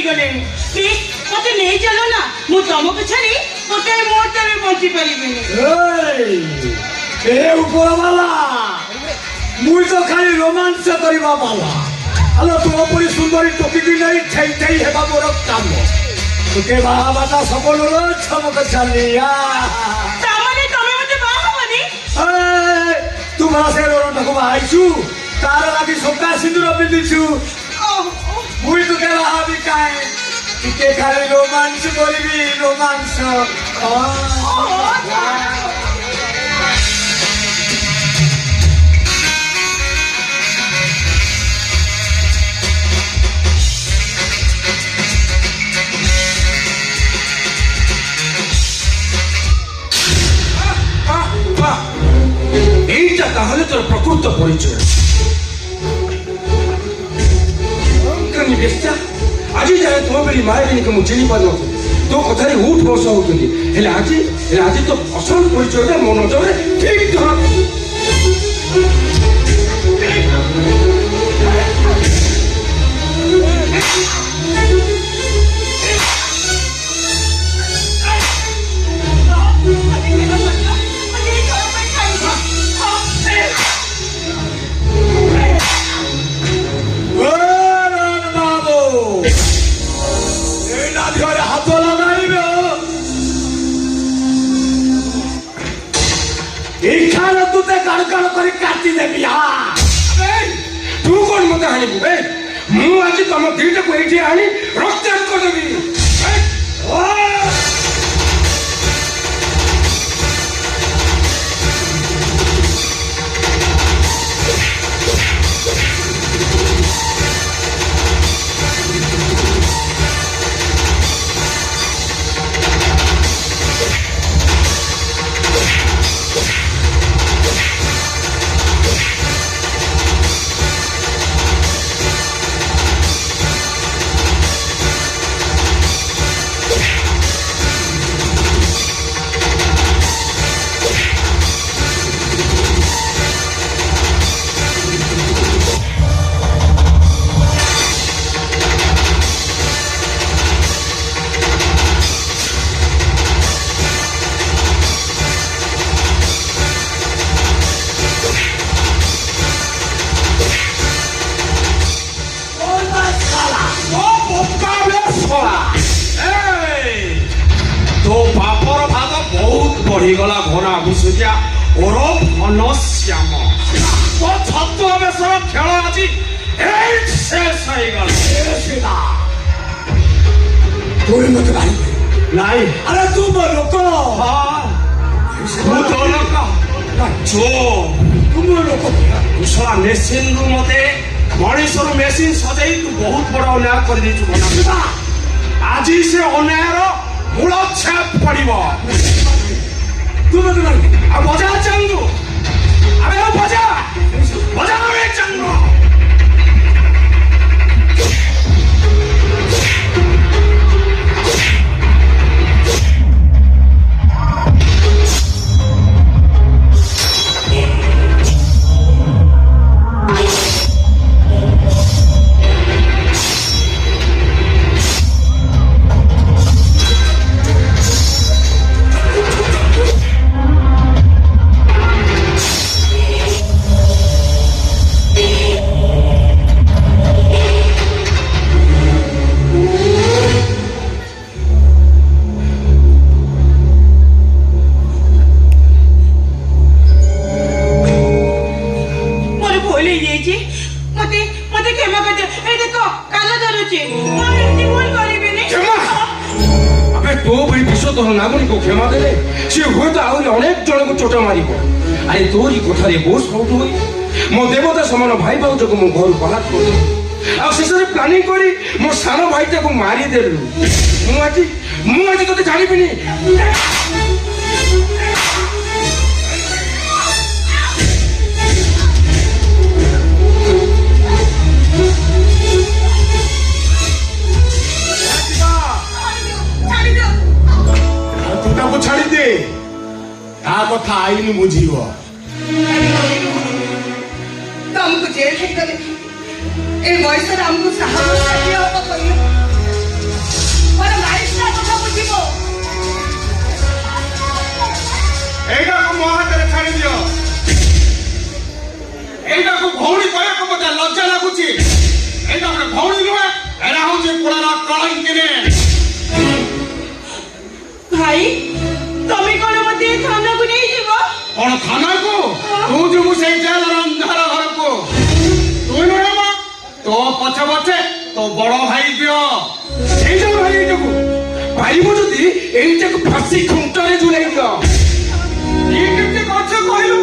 गले प्लीज मते नहीं चलो ना मु तुमको छड़ी गोटे मुहूर्त में बंची परिबेनी ए ऊपर वाला मुई तो खाली रोमांस करबा वाला हेलो तू परी सुंदरी टोकी भी नहीं ठई ठई हेबा मोर काम तुके बाबाटा सबल रो छमक चलिया तामाने तमे मते बाहा बनी तू मला से रो नको आइछु तार लागि सोका सिंदूर पिंदिछु मुई तुके बाहा भी काय तुके खाली रोमांस करबी रोमांस এইটা তাহলে তোর প্রকৃত পরিচয় আজ যাই তোমার বেলি মায়ের মু চিনি পারি তো কথারে উঠ বস হচ্ছি হলে আজ তো অসল পরিচয়টা মো নজরে ঠিক ধরা काटी देवी तू कौन मत हाणिबु मु आज तुम दीटा को एठी आनी रक्तदान कर देबी बढ़ीगला घोड़ा भुसुजिया ओरफ घनश्याम तो छद्मवेशर खेल आज शेष नहीं अरे तू लोक मेसीन रु मत मनीषर मेसीन सजाई तू बहुत बड़ अन्याय कर आज से अन्यायर मूलच्छेद पड़ो तू मत बजा चंदू अरे बजा बजा चंदू नागरिक को क्षमा देले से हुए तो आहुरी अनेक जन को चोट मार अरे तोरी कथार बहुत साउट हुई मो देवता समान भाई भाज को मो घर बाहर कर शेष प्लानिंग करी मो सान भाईटा को मारिदेलु मुझे तो जानी छाड़ी दे कथा आईन बुझीब तुमको जेल हमको साहस ମୋତେ ଲଜ୍ଜା ଲାଗୁଛି ଏଇଟା ଗୋଟେ ଭଉଣୀ ନୁହେଁ ଏରା ହଉଛି ପୁରାଣ କଳଙ୍କିନୀ ଭାଇ ତମେ କଣ ମତେ ଥାନାକୁ ନେଇଯିବ? କଣ ଥାନାକୁ ତୁ ଯିବୁ ସେଇ ଜେଲର ଅନ୍ଧାର ଘରକୁ ତୁ ନୁହେଁ ମା ତୋ ପଛେ ପଛେ ତୋ ବଡ ଭାଇ ଦିଅ এইটা ভাই এইটাକୁ পারিব যদি এইটাକୁ ফাঁসি খুঁটারে ঝুলাই দিও কি କେମିତି କରୁଛ କହିଲୁ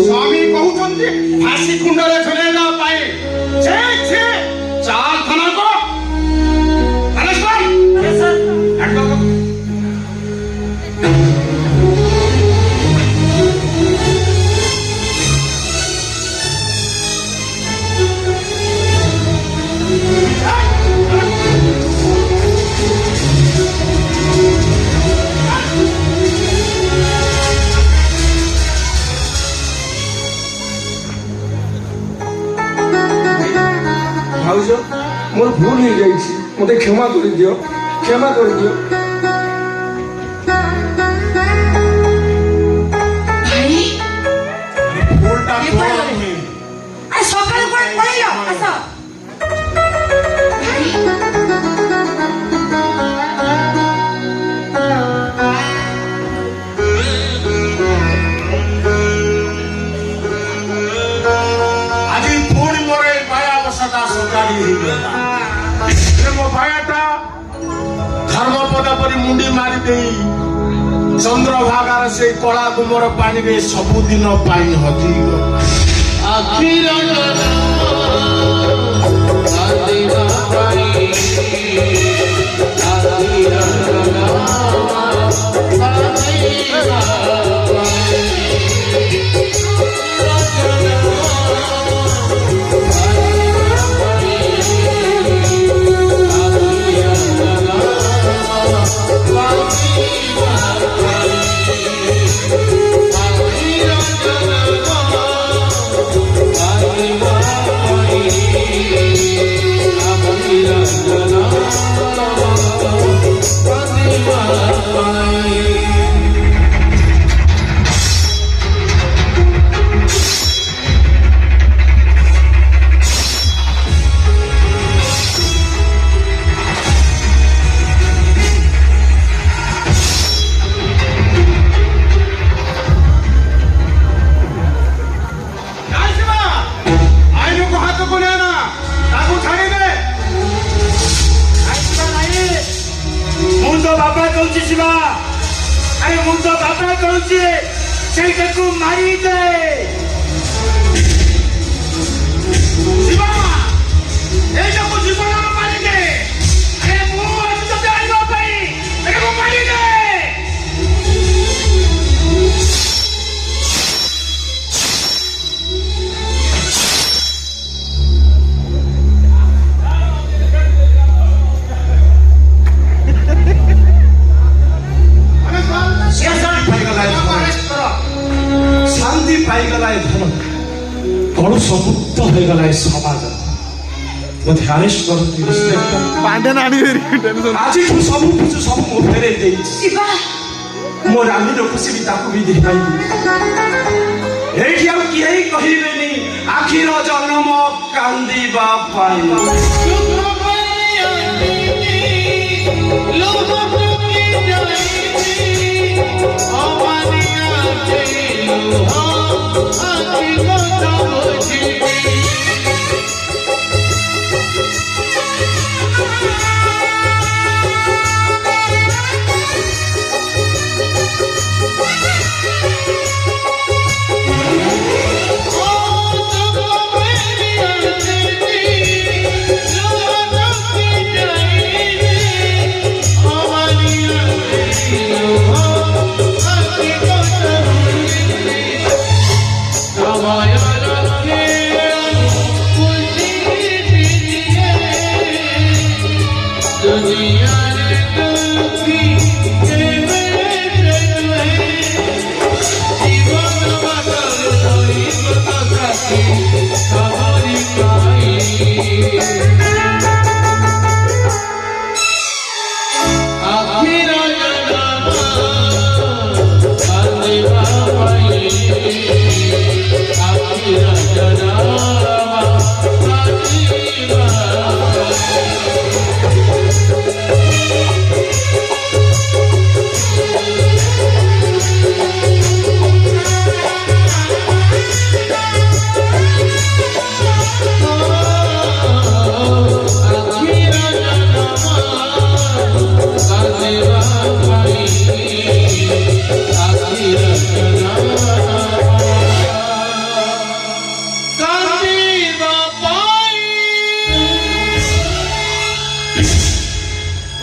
ସ୍ୱାମୀ କହୁଛନ୍ତି ଫାଶୀ କୁଣ୍ଡରେ ଝୁଲେଇବା ପାଇଁ ଛେ ଛେ ଚାଲ ଥାନାକୁ ভাউজ মোর ভুল হয়ে যাইছি মতে ক্ষমা করে দিও ক্ষমা করে দিও ভাই ভুলটা তোর নୁହେଁ আরে সকালে করে পড়াইলো আসো ভাই ଆଜି ପୁଣି ମୋର ଏଇ ମାୟା ବସାଟା ସଜାଡ଼ି ହେଇଗଲା ମୋ ମାୟାଟା ଧର୍ମପଦ ପରି ମୁଣ୍ଡି ମାରି ଦେଇ ଚନ୍ଦ୍ରଭାଗାର ସେଇ କଳା ଗୁମର ପାଣିରେ ସବୁଦିନ ପାଇଁ ହଜିଗଲା ସେଇଟାକୁ ମାରିଦେ ଏଇଟାକୁ ଜୀବନର ମାରିଦେ ମୁଁ ଆଜି ତତେ ଆଣିବା ପାଇଁ ଏଟାକୁ ମାରିଦେ ଶାନ୍ତି ପାଇଗଲା ଏ ଧନ କଳୁଷ ମୁକ୍ତ ହୋଇଗଲା ଏ ସମାଜ ମତେ ଆରେଷ୍ଟ କରନ୍ତି ଆଜିଠୁ ସବୁ କିଛି ସବୁ ମୁଁ ଫେରେଇ ଦେଇଛି ଶିବା ମୋ ରାନୀର ଖୁସି ବି ତାକୁ ବି ଦେଇପାଇଲି ଏଇଠି ଆଉ କେହି କହିବେନି ଆଖିର ଜନ୍ମ କାନ୍ଦିବା ପାଇଁ Thank you.